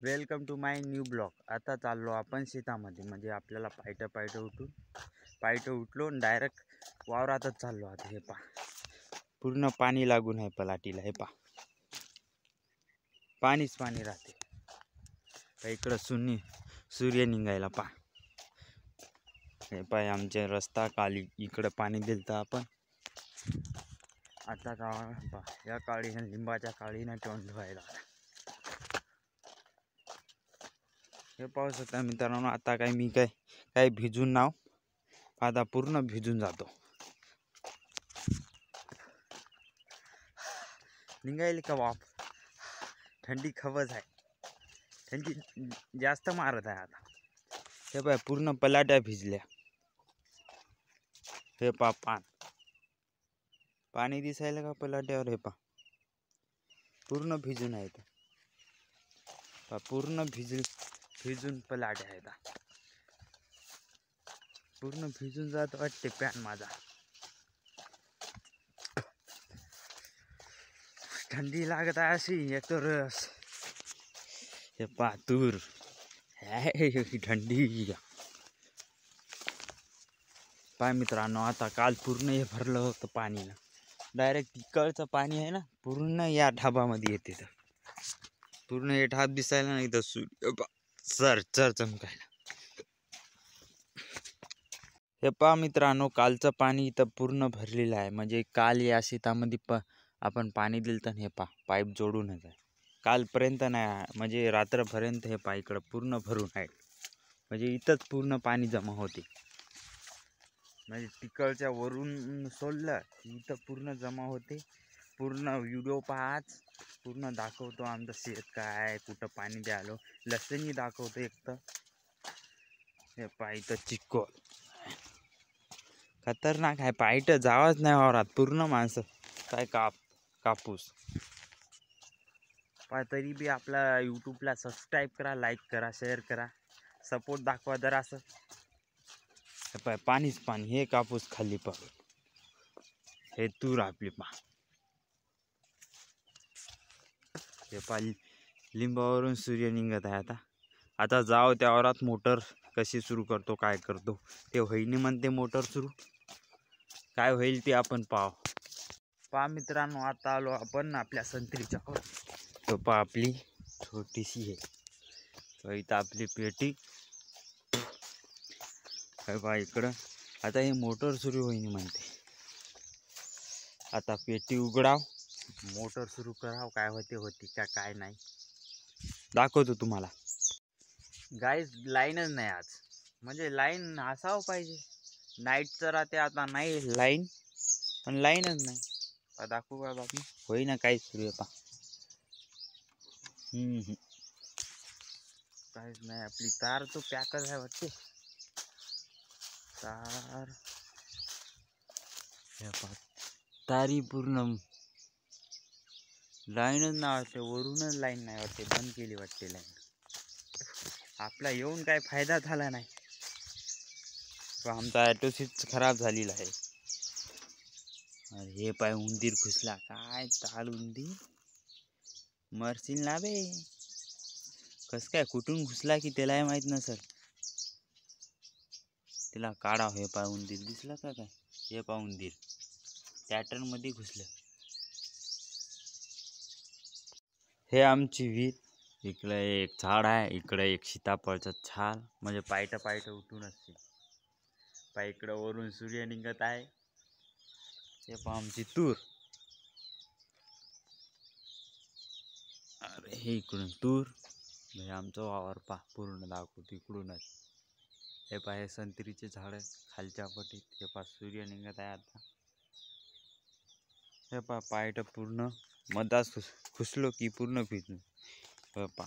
Welcome to my new blog. आता चाललो आपण शेतामध्ये, म्हणजे आपल्याला पायटं उठलो आणि डायरेक्ट वावरातच चाललो. आता हे पा पूर्ण पाणी लागून आहे पलाटीला. हे पा पाणीच पाणी राहते. इकडं सूर्य निघायला पा. हे पाय आमचे रस्ता काली इकडं पाणी दिलं आपण. आता पा या काळी लिंबाच्या काळीनं तोंड धुवायला. हे पाहू शकता मित्रांनो. आता मी काय भिजून नाव आता पूर्ण भिजून जातो. निघायली का वाफ. थंडी खवच आहे. थंडी जास्त मारत आहे आता. हे पाय पूर्ण पलाट्या भिजल्या. हे पा पाणी दिसायला का पलाट्यावर. हे पा पूर्ण भिजून आहे. पूर्ण भिजून पलाट्या आहेत. पूर्ण भिजून जात वाटते पॅन माझा. थंडी लागत आहे अशी एक तर. हे पा तूर थंडी पाय मित्रांनो. आता काल पूर्ण हे भरलं होतं पाणीनं. डायरेक्ट तिकडचं पाणी आहे ना पूर्ण या ढाबामध्ये येते. तर पूर्ण हे ढाब दिसायला नाही तर सूर्य चर चमकायला. हे पहा मित्रांनो, कालचं पाणी इथं पूर्ण भरलेलं आहे. म्हणजे काल या शेतामध्ये आपण पाणी दिलं तर हे पाईप जोडूनच आहे. कालपर्यंत नाही, म्हणजे रात्रपर्यंत हे इकडं पूर्ण भरून आहे. म्हणजे इथंच पूर्ण पाणी जमा होते. म्हणजे तिकडच्या वरून सोडलं इथं पूर्ण जमा होते. पूर्ण व्हिडिओ पाहाच, पूर्ण दाखवतो आमचं शेत काय, कुठं पाणी द्यालो. लसणी दाखवतो एक तर. हे इथं चिक्कोल खतरनाक आहे. पायट जावाच नाही वावरात. पूर्ण माणसं काय कापूस तरी बी आपला यूट्यूबला सबस्क्राईब करा, लाईक करा, शेअर करा, सपोर्ट दाखवा जरा असं. पाणीच पाणी. हे कापूस खाली हे तूर आपली हे लिंबावरून सूर्य निघत आहे. आता जाव त्या वावरात. मोटर कशी सुरू करतो काय करतो ते होईनी म्हणते मोटर सुरू. काय होईल ते आपण पहा मित्रांनो. आता आलो आपण आपल्या संत्रीच्या वर. आपली छोटीशी आहे इथं आपली पेटी. इकडं आता हे मोटर सुरू होईनी म्हणते. आता पेटी उघडाव, मोटर सुरू कराव. काय होते का काय नाही दाखवतो तुम्हाला. गाईज लाईनच नाही आज. म्हणजे लाईन असावं पाहिजे. नाईटचं राहते. आता नाही लाईन, पण लाईनच नाही. दाखवू का बाबी होईना काही सुरू आहे काहीच नाही. आपली तार तो पॅकच आहे वाटते. तारी पूर्ण लाईनच नाही वाटते. वरूनच लाईन नाही वाटते. बंद केली वाटते लाईन. आपला येऊन काय फायदा झाला नाही. आमचा ॲटो सीट खराब झालेला आहे. अरे हे पाय उंदीर घुसला. काय चाल उंदीर मरशील ना बे. कस काय कुठून घुसला की त्यालाही माहित नसेल. तिला काढा. हे पाय उंदीर दिसला का काय. हे पाय उंदीर पॅटर्न मध्ये घुसलं. हे आमची विहीर. इकडे एक झाड आहे, इकडे एक सीताफळचं झाड. म्हणजे पायट उठून असते. इकडं वरून सूर्य निघत आहे. हे पहा आमची तूर. अरे हे इकडून तूर. हे आमचं वावर पूर्ण दाखवतो इकडूनच. हे पहा हे संत्रीचे झाड खालच्या पटीत. हे पहा सूर्य निघत आहे आता. हे पहा पायट पूर्ण मधाच खुसलो की पूर्ण भिजून. हे पहा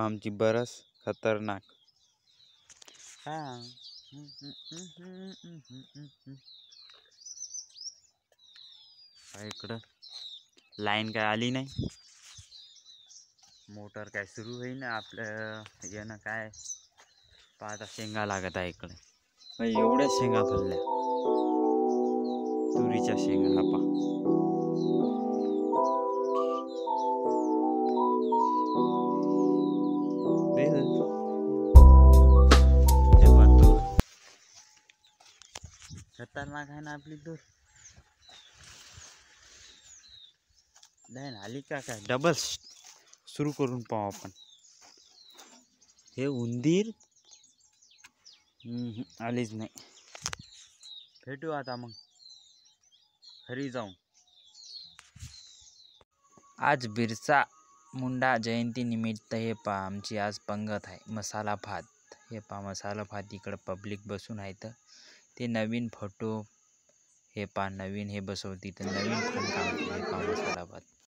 आमची बरस खतरनाक. इकडं लाईन काय आली नाही. मोटर काय सुरू होईना. आपलं येणं काय पाहता शेंगा लागत आहे इकडे. एवढ्या शेंगा भरल्या. तुरीच्या शेंगा हा पा. खतरनाक आहे ना आपली तूर. नाही आली का काय डबल सुरू करून पाहू आपण. हे उंदीर आलीच नाही. भेटू आता मग घरी जाऊ. आज बिरसा मुंडा जयंती निमित्त हे पहा आमची आज पंगत आहे. मसाला भात हे पहा मसाला भात. इकडं पब्लिक बसून आहे तर ते नवीन फोटो हे पहा नवीन हे बसवती तर नवीन हे पहा मसाला भात.